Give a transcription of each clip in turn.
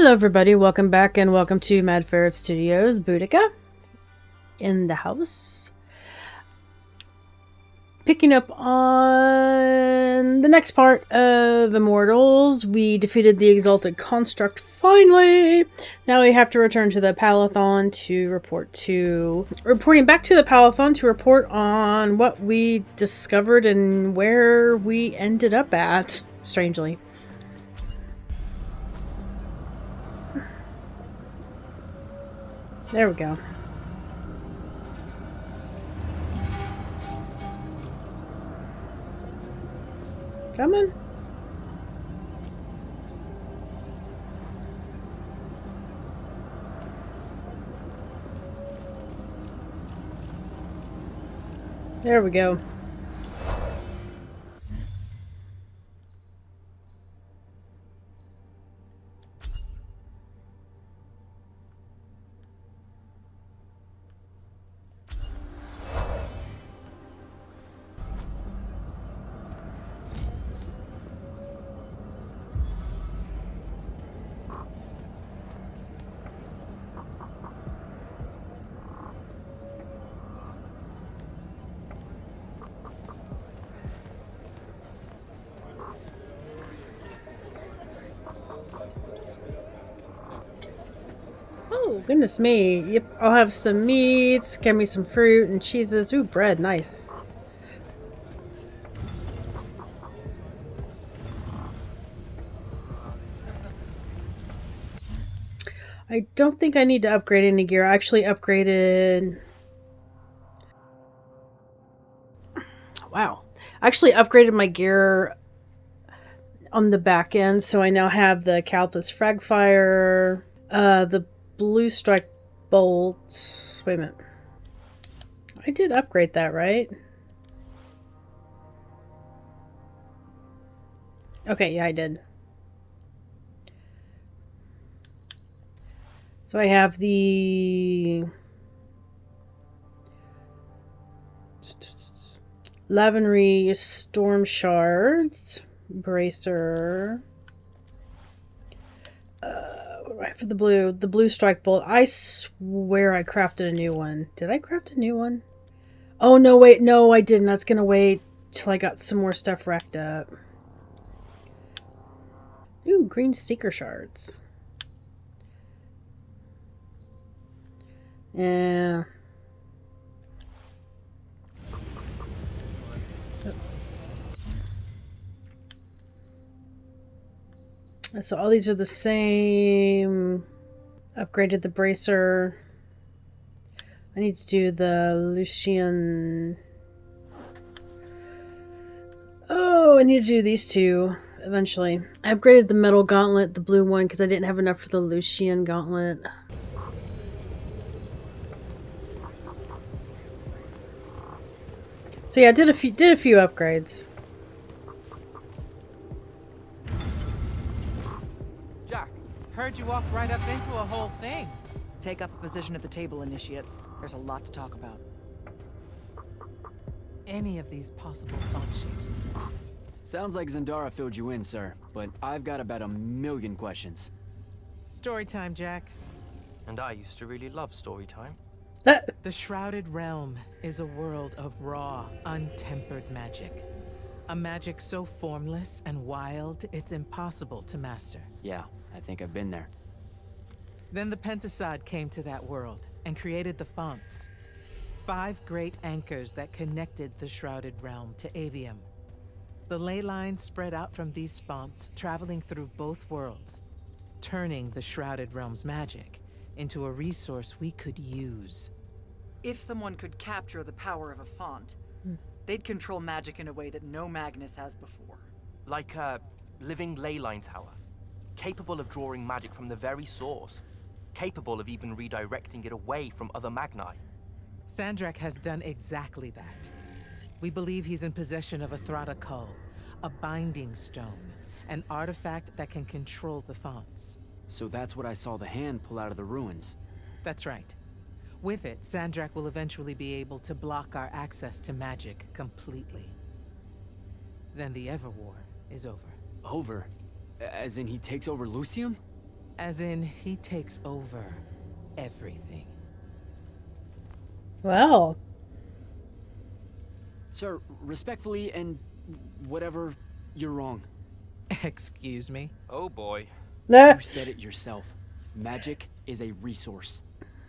Hello everybody, welcome back and welcome to Mad Ferret Studios. Boudica in the house. Picking up on the next part of Immortals, we defeated the Exalted Construct finally! Now we have to return to the Palathon to reporting back to the Palathon to report on what we discovered and where we ended up at, strangely. There we go. Come on. There we go. Oh, goodness me. Yep, I'll have some meats, get me some fruit and cheeses. Ooh, bread, nice. I don't think I need to upgrade any gear. I actually upgraded... Wow. I actually upgraded my gear on the back end, so I now have the Calthus Fragfire, the Blue Strike Bolt. Wait a minute. I did upgrade that, right? Okay, yeah, I did. So I have the Lavenry Storm Shards, Bracer. Right for the blue strike bolt. I swear I crafted a new one. Did I craft a new one? Oh no, wait, no, I didn't. I was gonna wait till I got some more stuff racked up. Ooh, green seeker shards. Yeah. So all these are the same. Upgraded the bracer. I need to do the Lucian. Oh, I need to do these two eventually. I upgraded the metal gauntlet, the blue one, because I didn't have enough for the Lucian gauntlet. So yeah, I did a few upgrades. Heard you walked right up into a whole thing. Take up a position at the table, Initiate. There's a lot to talk about. Any of these possible font shapes. Sounds like Zendara filled you in, sir, but I've got about 1,000,000 questions. Story time, Jack. And I used to really love story time. The Shrouded Realm is a world of raw, untempered magic. A magic so formless and wild, it's impossible to master. Yeah, I think I've been there. Then the Pentacade came to that world and created the fonts. 5 great anchors that connected the Shrouded Realm to Aveum. The ley lines spread out from these fonts, traveling through both worlds, turning the Shrouded Realm's magic into a resource we could use. If someone could capture the power of a font, they'd control magic in a way that no Magnus has before. Like a living ley line tower. Capable of drawing magic from the very source. Capable of even redirecting it away from other Magni. Sandrakk has done exactly that. We believe he's in possession of a Thrata Cull, a binding stone, an artifact that can control the fonts. So that's what I saw the hand pull out of the ruins. That's right. With it, Sandrakk will eventually be able to block our access to magic completely. Then the Everwar is over. Over? As in he takes over Lucium? As in, he takes over everything. Well. Sir, respectfully and whatever, you're wrong. Excuse me? Oh boy. You said it yourself. Magic is a resource.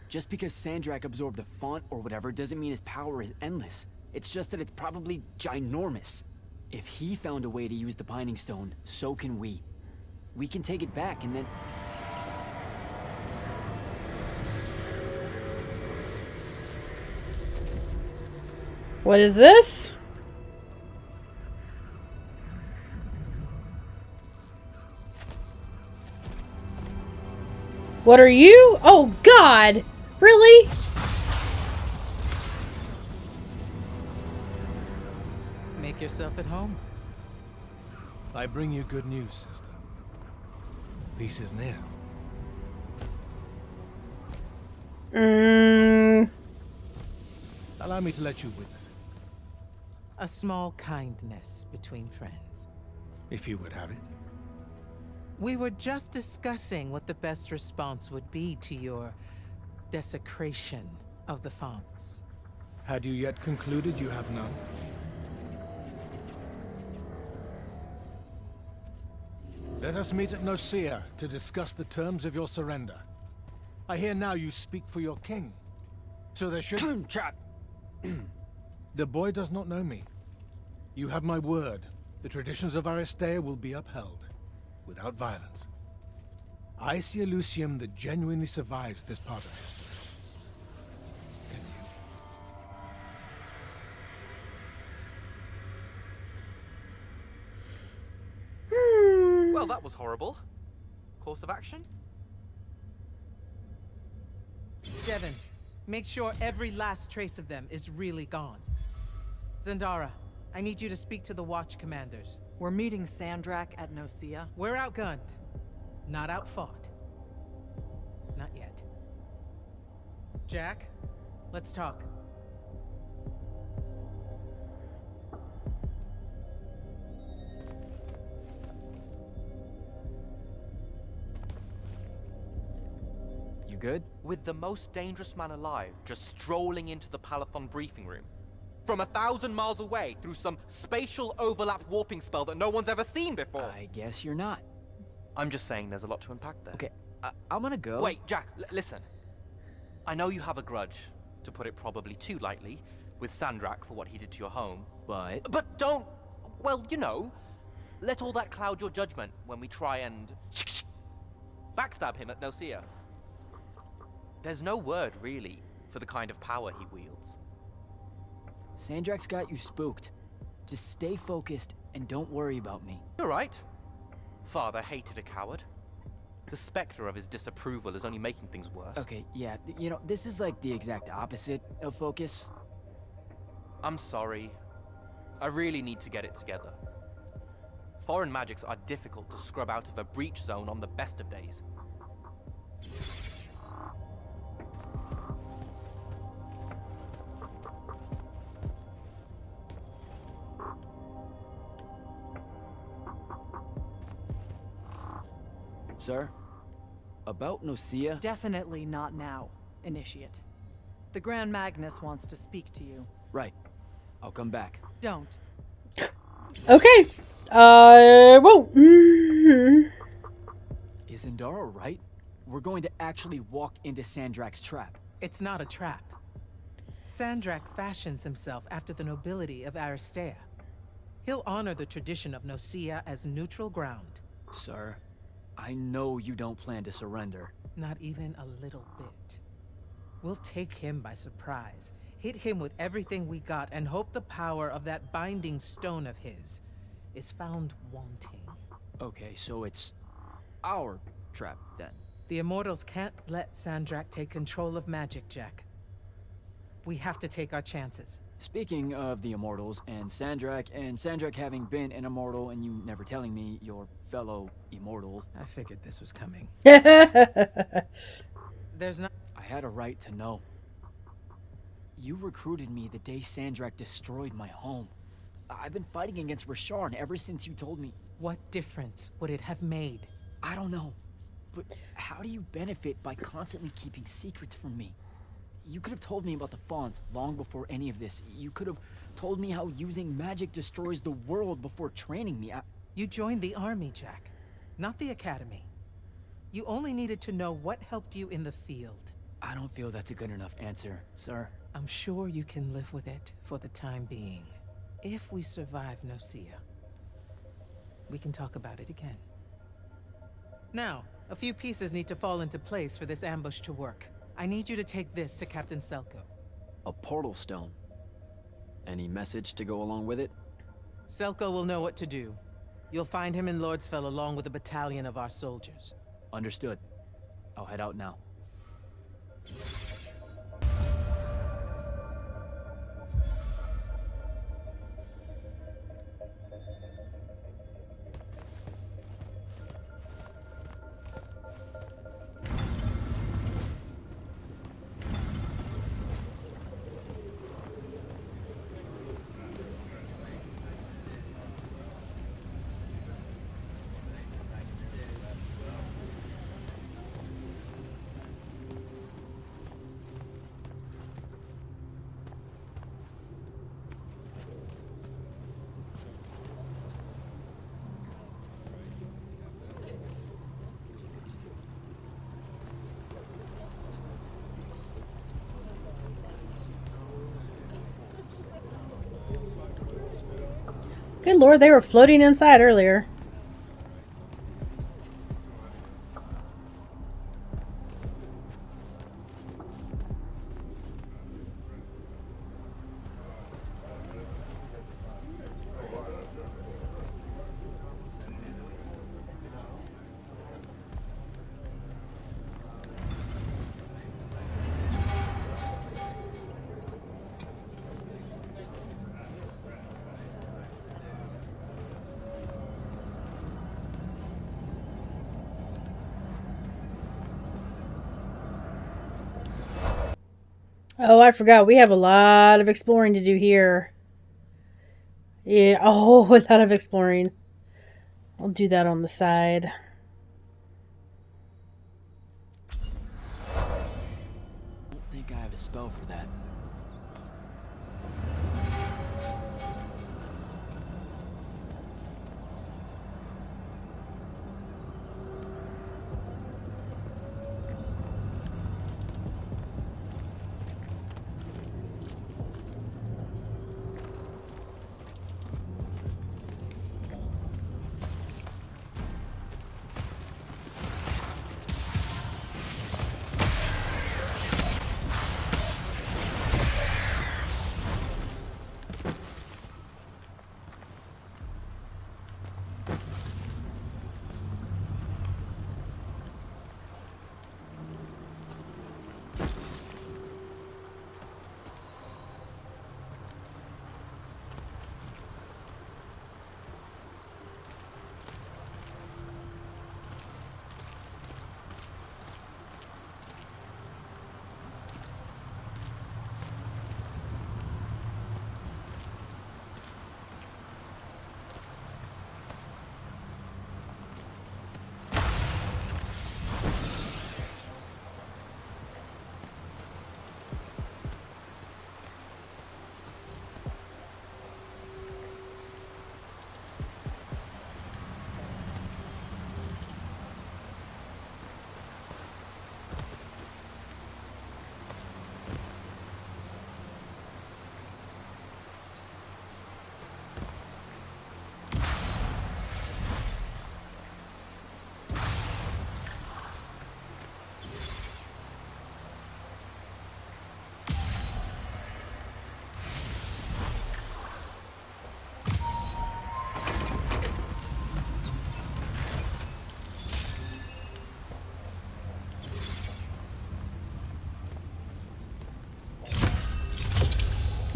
Just because Sandrakk absorbed a font or whatever doesn't mean his power is endless. It's just that it's probably ginormous. If he found a way to use the Binding Stone, so can we. We can take it back and then... What is this? What are you? Oh God! Really? Make yourself at home. I bring you good news, sister. Peace is near. Allow me to let you witness it, A small kindness between friends. if you would have it. We were just discussing what the best response would be to your desecration of the fonts. Had you yet concluded you have none? Let us meet at Nocea to discuss the terms of your surrender. I hear now you speak for your king. So there should... Trap! The boy does not know me. You have my word. The traditions of Aristea will be upheld, without violence. I see a Lucium that genuinely survives this part of history. Can you? Well, that was horrible. Course of action? Devin, make sure every last trace of them is really gone. Zendara, I need you to speak to the watch commanders. We're meeting Sandrakk at Nocea. We're outgunned, not outfought. Not yet. Jack, let's talk. You good? With the most dangerous man alive just strolling into the Palathon briefing room. From 1,000 miles away through some spatial overlap warping spell that no one's ever seen before. I guess you're not. I'm just saying there's a lot to unpack there. Okay, I'm gonna go. Wait, Jack, listen. I know you have a grudge, to put it probably too lightly, with Sandrakk for what he did to your home. But don't, well, you know, let all that cloud your judgment when we try and backstab him at Nocea. There's no word, really, for the kind of power he wields. Sandrakk's got you spooked. Just stay focused and don't worry about me. You're right. Father hated a coward. The specter of his disapproval is only making things worse. Okay, yeah, you know, this is like the exact opposite of focus. I'm sorry. I really need to get it together. Foreign magics are difficult to scrub out of a breach zone on the best of days. Sir? About Nocea? Definitely not now, Initiate. The Grand Magnus wants to speak to you. Right. I'll come back. Don't. Okay. Well. Is Zendara right? We're going to actually walk into Sandrakk's trap. It's not a trap. Sandrakk fashions himself after the nobility of Aristea. He'll honor the tradition of Nocea as neutral ground. Sir, I know you don't plan to surrender. Not even a little bit. We'll take him by surprise, hit him with everything we got, and hope the power of that binding stone of his is found wanting. Okay, so it's our trap then. The Immortals can't let Sandrakk take control of magic, Jack. We have to take our chances. Speaking of the Immortals and Sandrakk having been an Immortal and you never telling me your fellow Immortal. I figured this was coming. Okay. There's not... I had a right to know. You recruited me the day Sandrakk destroyed my home. I've been fighting against Rasharn ever since you told me. What difference would it have made? I don't know. But how do you benefit by constantly keeping secrets from me? You could have told me about the fonts long before any of this. You could have told me how using magic destroys the world before training me. You joined the army, Jack, not the academy. You only needed to know what helped you in the field. I don't feel that's a good enough answer, sir. I'm sure you can live with it for the time being. If we survive Nocea, we can talk about it again. Now, a few pieces need to fall into place for this ambush to work. I need you to take this to Captain Selko. A portal stone. Any message to go along with it? Selko will know what to do. You'll find him in Lordsfell along with a battalion of our soldiers. Understood. I'll head out now. Good lord, they were floating inside earlier. Oh, I forgot. We have a lot of exploring to do here. Yeah, a whole lot of exploring. I'll do that on the side. I don't think I have a spell for that.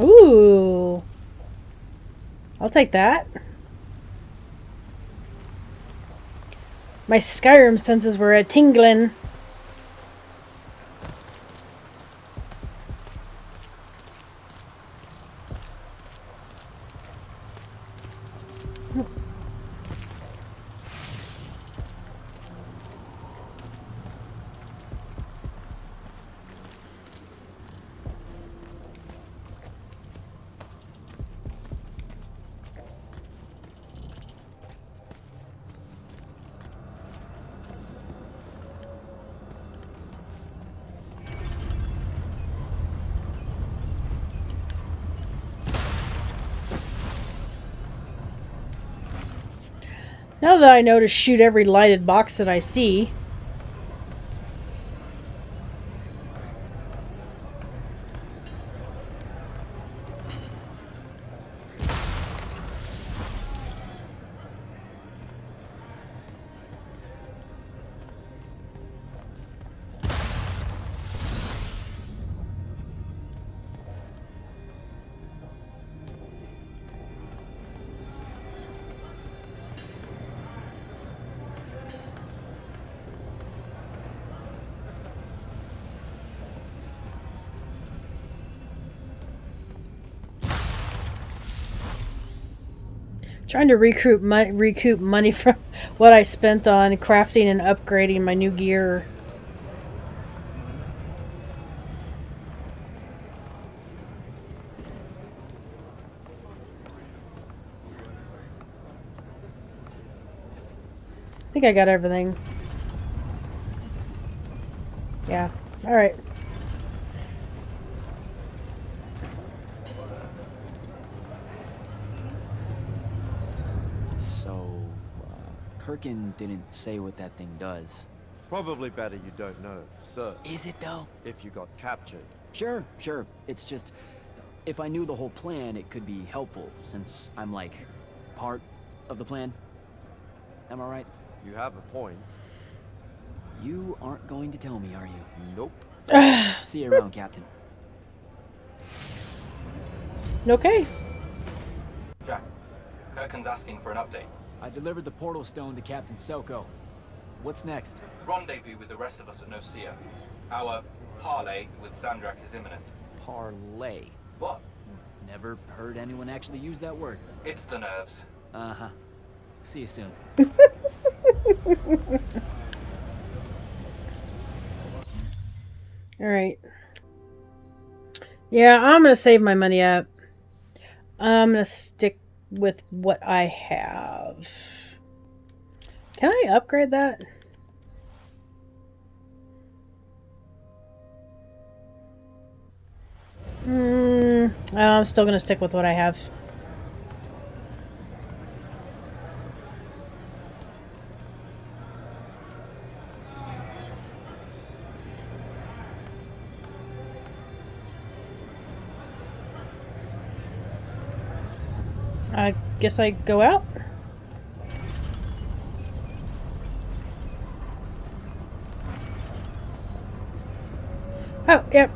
Ooh. I'll take that. My Skyrim senses were a tingling. Now that I know to shoot every lighted box that I see. Trying to recoup money from what I spent on crafting and upgrading my new gear. I think I got everything. Yeah. Alright. So, Kirkan didn't say what that thing does. Probably better you don't know, sir. Is it though? If you got captured. Sure. It's just, if I knew the whole plan, it could be helpful, since I'm like, part of the plan. Am I right? You have a point. You aren't going to tell me, are you? Nope. See you around, Captain. Okay. Jack, Kirkan's asking for an update. I delivered the portal stone to Captain Selko. What's next? Rendezvous with the rest of us at Nocea. Our parley with Sandrakk is imminent. Parlay. What? Never heard anyone actually use that word. It's the nerves. Uh-huh. See you soon. Alright. Yeah, I'm gonna save my money up. I'm gonna stick with what I have. Can I upgrade that? I'm still gonna stick with what I have. I guess I go out. Oh, yep.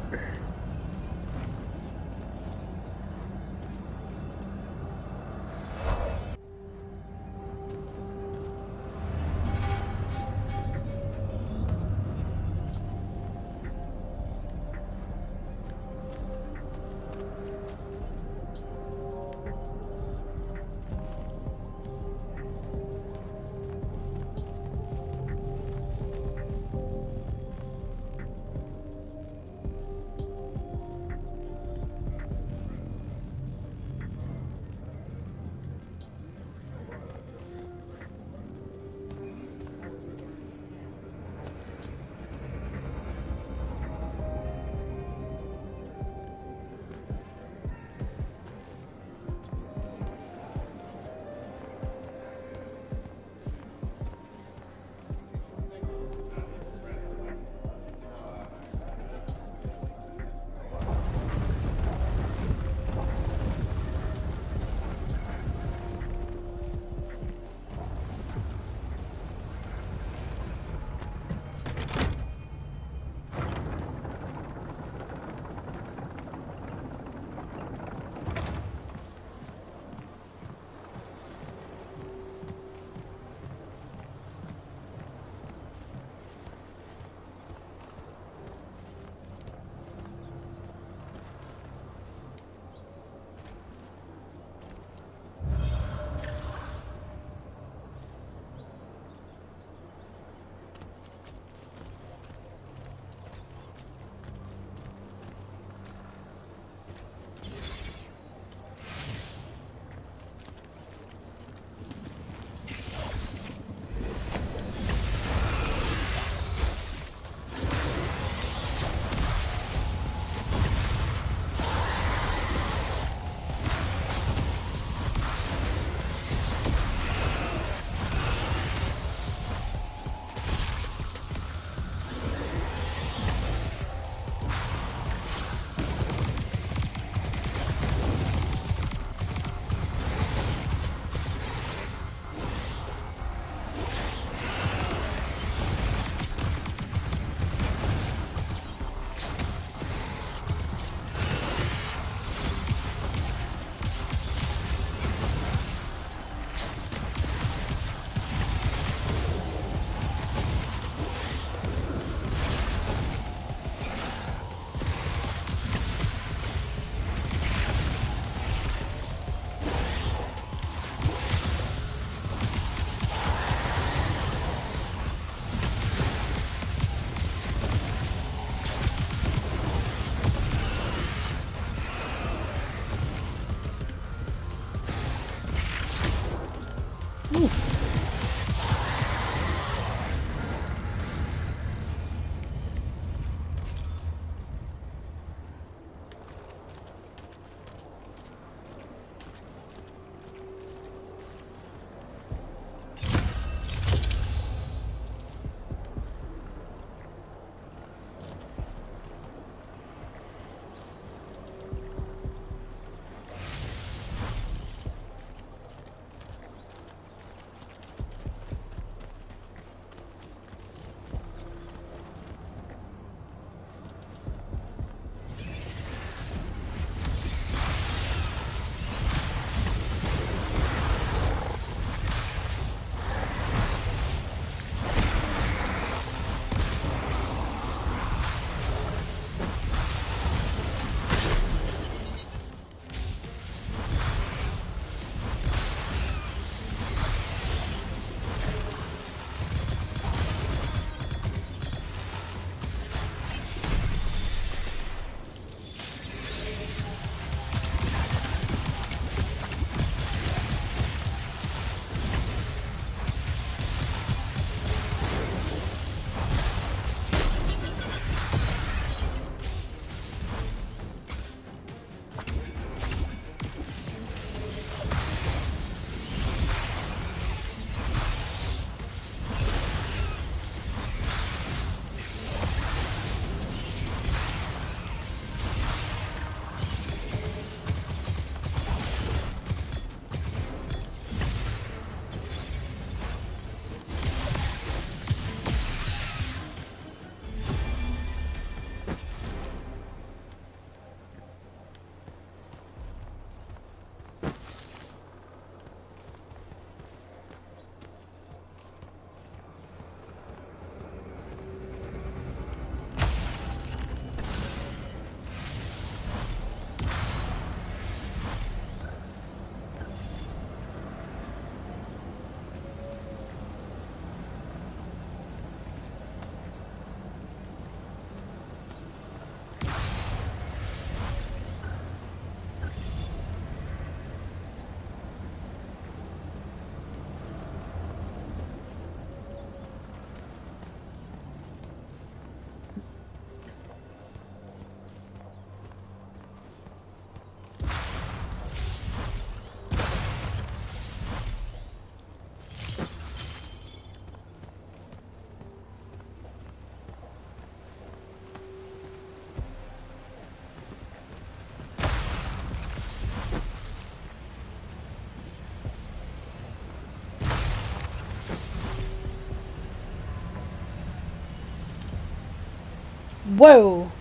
Whoa!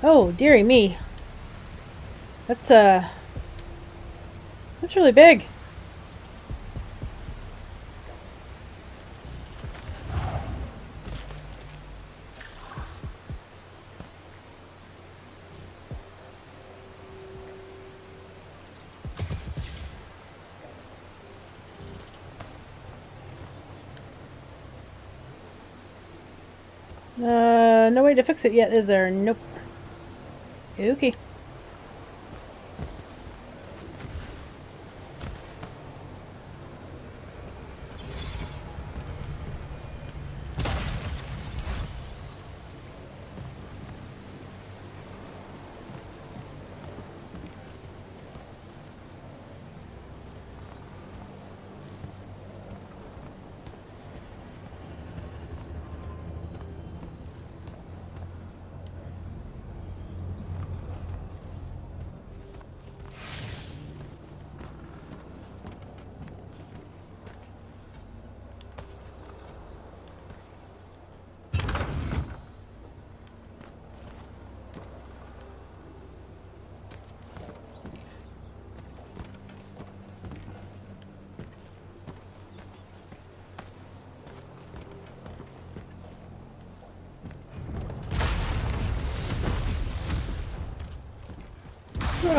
Oh, dearie me. That's really big. No way to fix it yet, is there? Nope. Okay.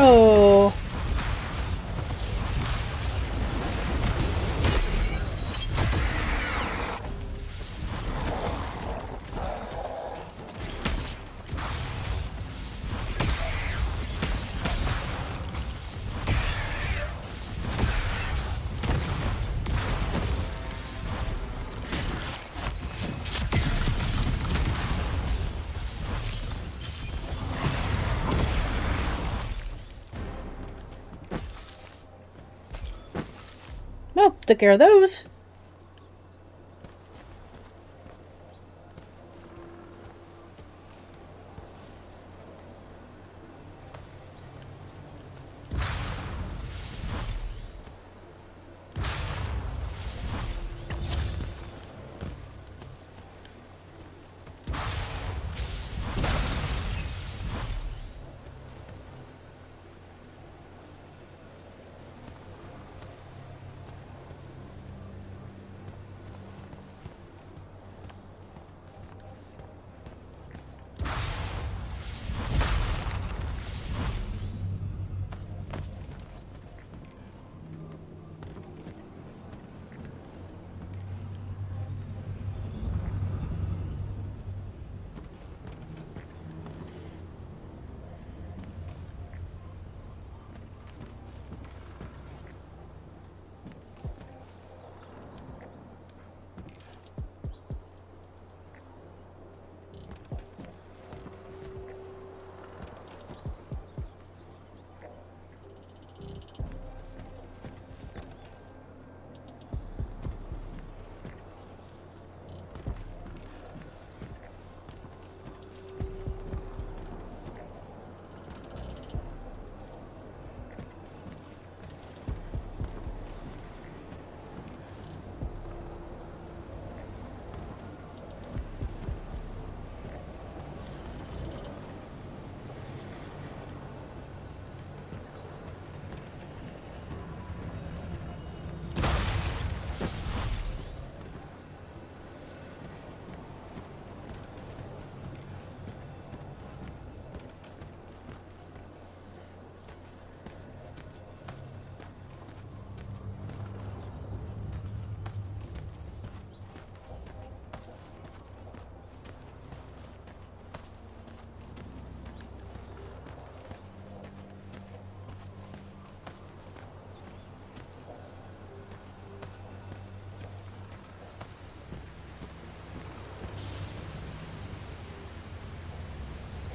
Oh. Well, took care of those.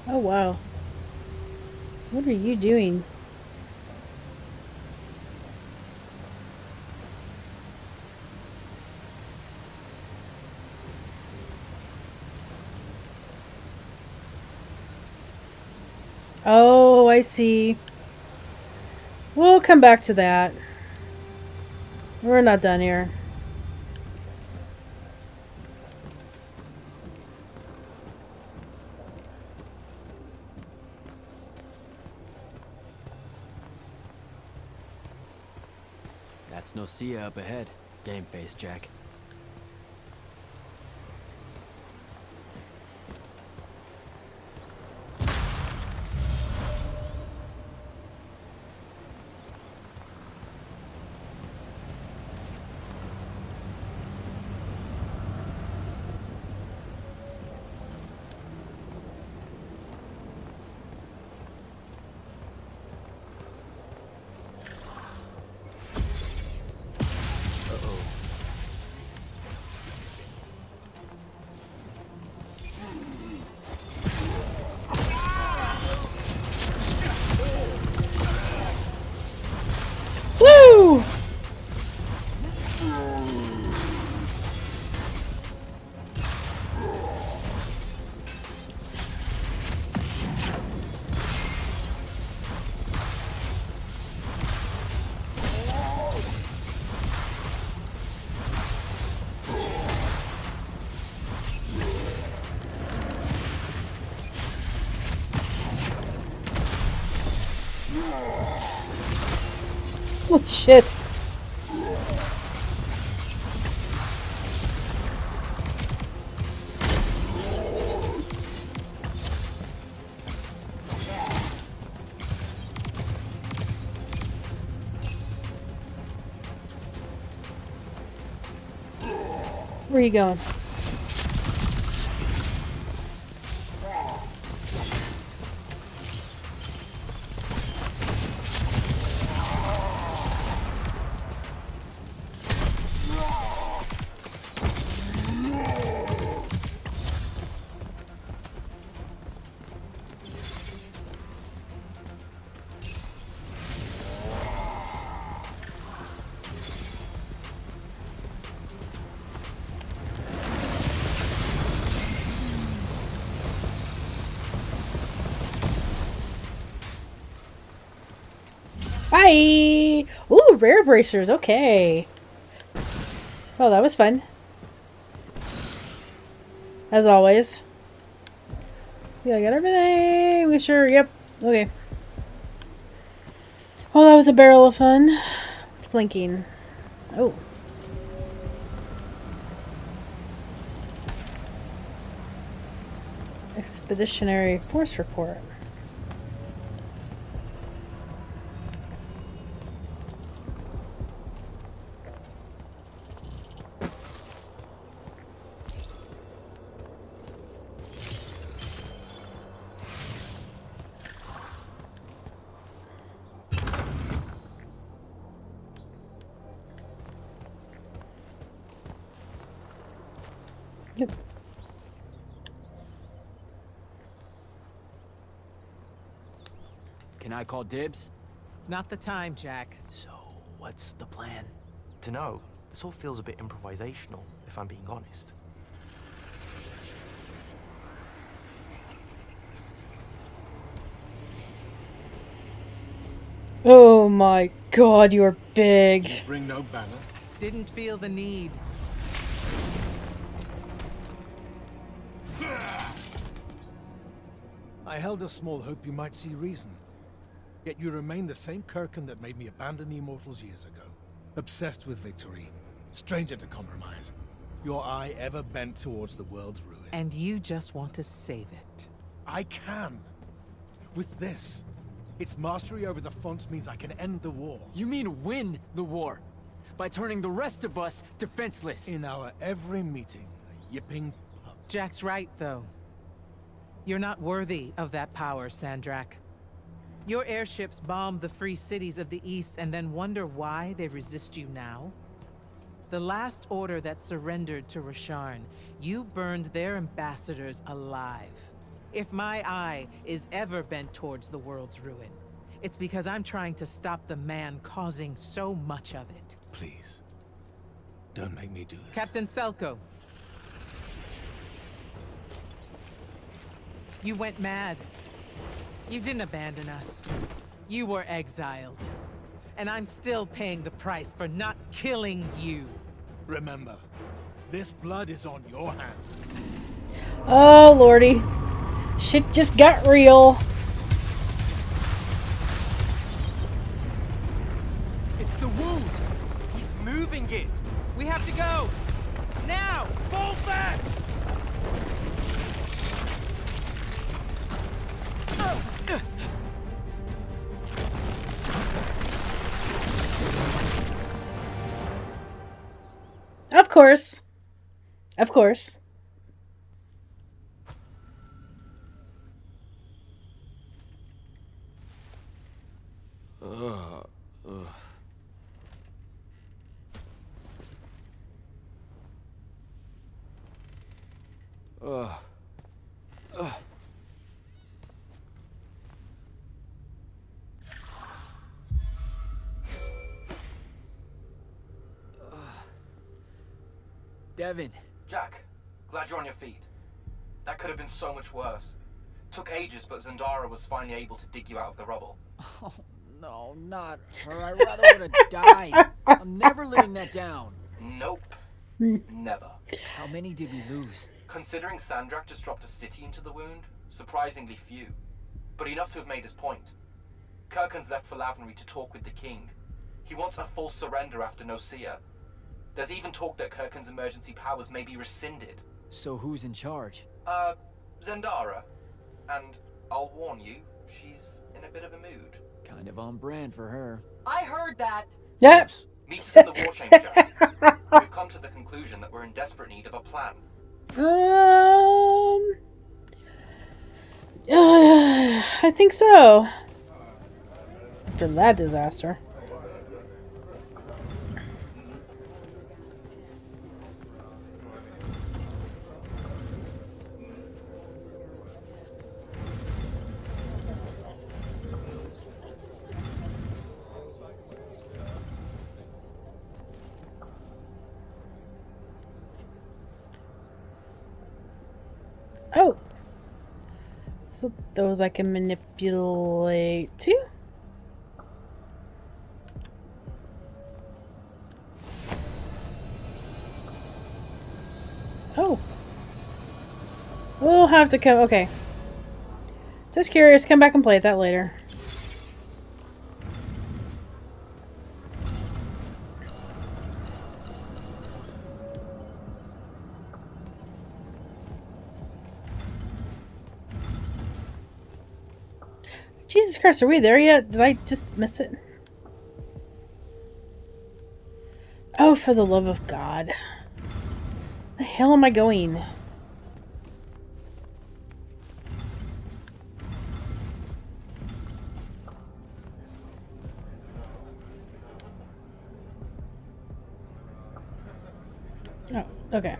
Oh, wow. What are you doing? Oh, I see. We'll come back to that. We're not done here. That's Nocea up ahead. Game face, Jack. Woo! Oh shit. Where are you going? Bye! Ooh, rare bracers, okay. Oh, that was fun. As always. Yeah, I got everything. We sure, yep. Okay. Oh, that was a barrel of fun. It's blinking. Oh. Expeditionary force report. Yep. Can I call dibs? Not the time, Jack. So, what's the plan? To know, this all feels a bit improvisational, if I'm being honest. Oh my god, you're big. Bring no banner. Didn't feel the need. I held a small hope you might see reason. Yet you remain the same Kirkan that made me abandon the Immortals years ago. Obsessed with victory, stranger to compromise. Your eye ever bent towards the world's ruin. And you just want to save it. I can. With this. Its mastery over the fonts means I can end the war. You mean win the war? By turning the rest of us defenseless? In our every meeting, a yipping pup. Jack's right, though. You're not worthy of that power, Sandrakk. Your airships bomb the free cities of the East and then wonder why they resist you now? The last order that surrendered to Rasharn, you burned their ambassadors alive. If my eye is ever bent towards the world's ruin, it's because I'm trying to stop the man causing so much of it. Please. Don't make me do this. Captain Selko. You went mad. You didn't abandon us. You were exiled. And I'm still paying the price for not killing you. Remember, this blood is on your hands. Oh, lordy. Shit just got real. It's the wound! He's moving it! We have to go! Now! Fall back! Of course. Of course. Devin. Jack, glad you're on your feet. That could have been so much worse. Took ages, but Zendara was finally able to dig you out of the rubble. Oh, no, not her. I rather would have died. I'm never living that down. Nope. Never. How many did we lose? Considering Sandrakk just dropped a city into the wound, surprisingly few. But enough to have made his point. Kirkan's left for Lavnery to talk with the king. He wants a full surrender after Nocea. There's even talk that Kirkan's emergency powers may be rescinded. So who's in charge? Zendara. And I'll warn you, she's in a bit of a mood. Kind of on brand for her. I heard that. Yep. Meet us in the war chamber, Jack. We've come to the conclusion that we're in desperate need of a plan. I think so. After that disaster. Oh, so those I can manipulate too? Oh. We'll have to come, okay. Just curious, come back and play that later. Jesus Christ, are we there yet? Did I just miss it? Oh, for the love of God. Where the hell am I going? Oh, okay.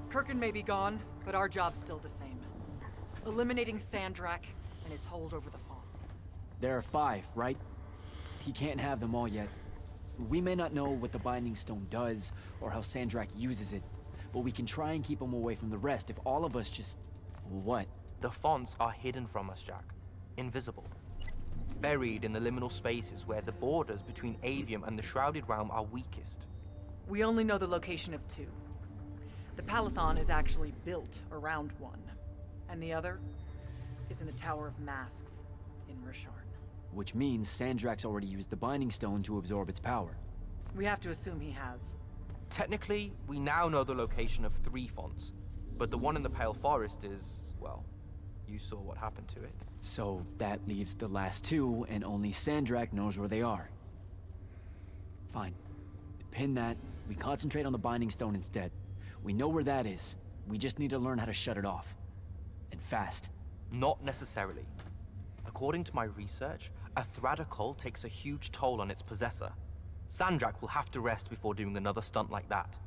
Kirkan may be gone, but our job's still the same. Eliminating Sandrakk and his hold over the fonts. There are 5, right? He can't have them all yet. We may not know what the Binding Stone does, or how Sandrakk uses it, but we can try and keep him away from the rest if all of us just... What? The fonts are hidden from us, Jack. Invisible. Buried in the liminal spaces where the borders between Aveum and the Shrouded Realm are weakest. We only know the location of 2. The Palathon is actually built around one, and the other is in the Tower of Masks in Risharn. Which means Sandrakk's already used the Binding Stone to absorb its power. We have to assume he has. Technically, we now know the location of 3 fonts, but the one in the Pale Forest is, well, you saw what happened to it. So that leaves the last 2, and only Sandrakk knows where they are. Fine. Pin that. We concentrate on the Binding Stone instead. We know where that is. We just need to learn how to shut it off. And fast. Not necessarily. According to my research, a Thradakal takes a huge toll on its possessor. Sandrakk will have to rest before doing another stunt like that.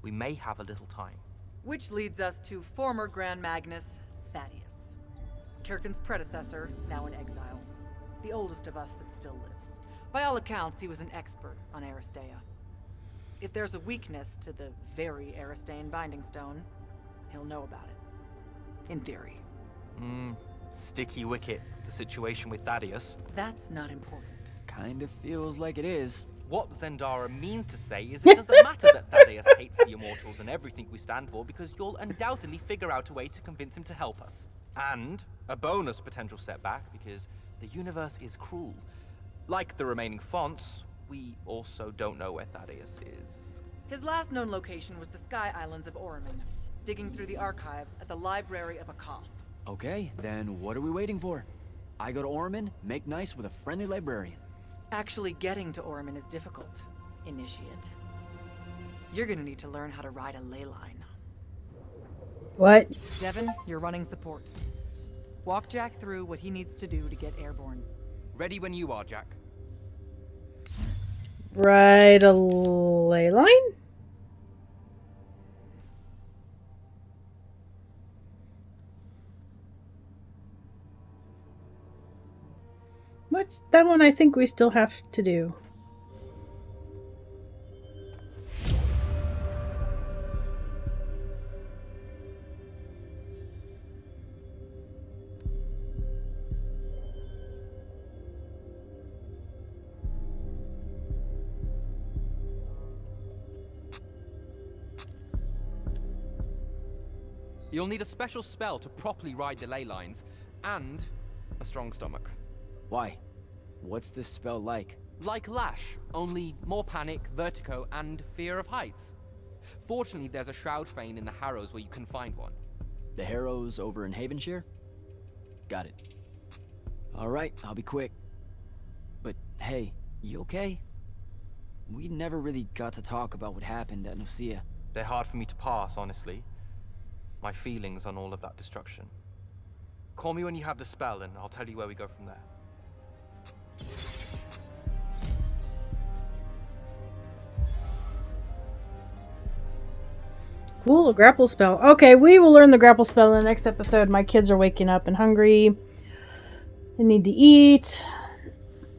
We may have a little time. Which leads us to former Grand Magnus Thaddeus. Kirkan's predecessor, now in exile. The oldest of us that still lives. By all accounts, he was an expert on Aristea. If there's a weakness to the very Aristeian Binding Stone, he'll know about it. In theory. Sticky wicket, the situation with Thaddeus. That's not important. Kind of feels like it is. What Zendara means to say is it doesn't matter that Thaddeus hates the Immortals and everything we stand for, because you'll undoubtedly figure out a way to convince him to help us. And a bonus potential setback, because the universe is cruel. Like the remaining fonts, we also don't know where Thaddeus is. His last known location was the Sky Islands of Oromon, digging through the archives at the Library of Akoth. Okay, then what are we waiting for? I go to Oromon, make nice with a friendly librarian. Actually getting to Oromon is difficult, Initiate. You're gonna need to learn how to ride a ley line. What? Devin, you're running support. Walk Jack through what he needs to do to get airborne. Ready when you are, Jack. Ride a ley line? What? That one I think we still have to do. You'll need a special spell to properly ride the ley lines, and a strong stomach. Why? What's this spell like? Like Lash, only more panic, vertigo, and fear of heights. Fortunately, there's a Shroud Fane in the Harrows where you can find one. The Harrows over in Havenshire? Got it. Alright, I'll be quick. But hey, you okay? We never really got to talk about what happened at Nocea. They're hard for me to pass, honestly. My feelings on all of that destruction. Call me when you have the spell and I'll tell you where we go from there. Cool, a grapple spell. Okay, we will learn the grapple spell in the next episode. My kids are waking up and hungry. They need to eat.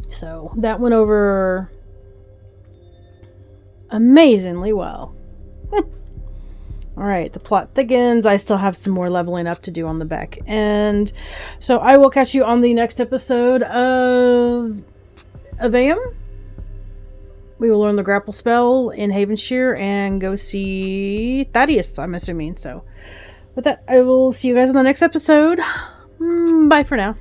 So that went over amazingly well. Alright, the plot thickens. I still have some more leveling up to do on the back end. So I will catch you on the next episode of Aveum. We will learn the grapple spell in Havenshire and go see Thaddeus, I'm assuming. So with that, I will see you guys on the next episode. Bye for now.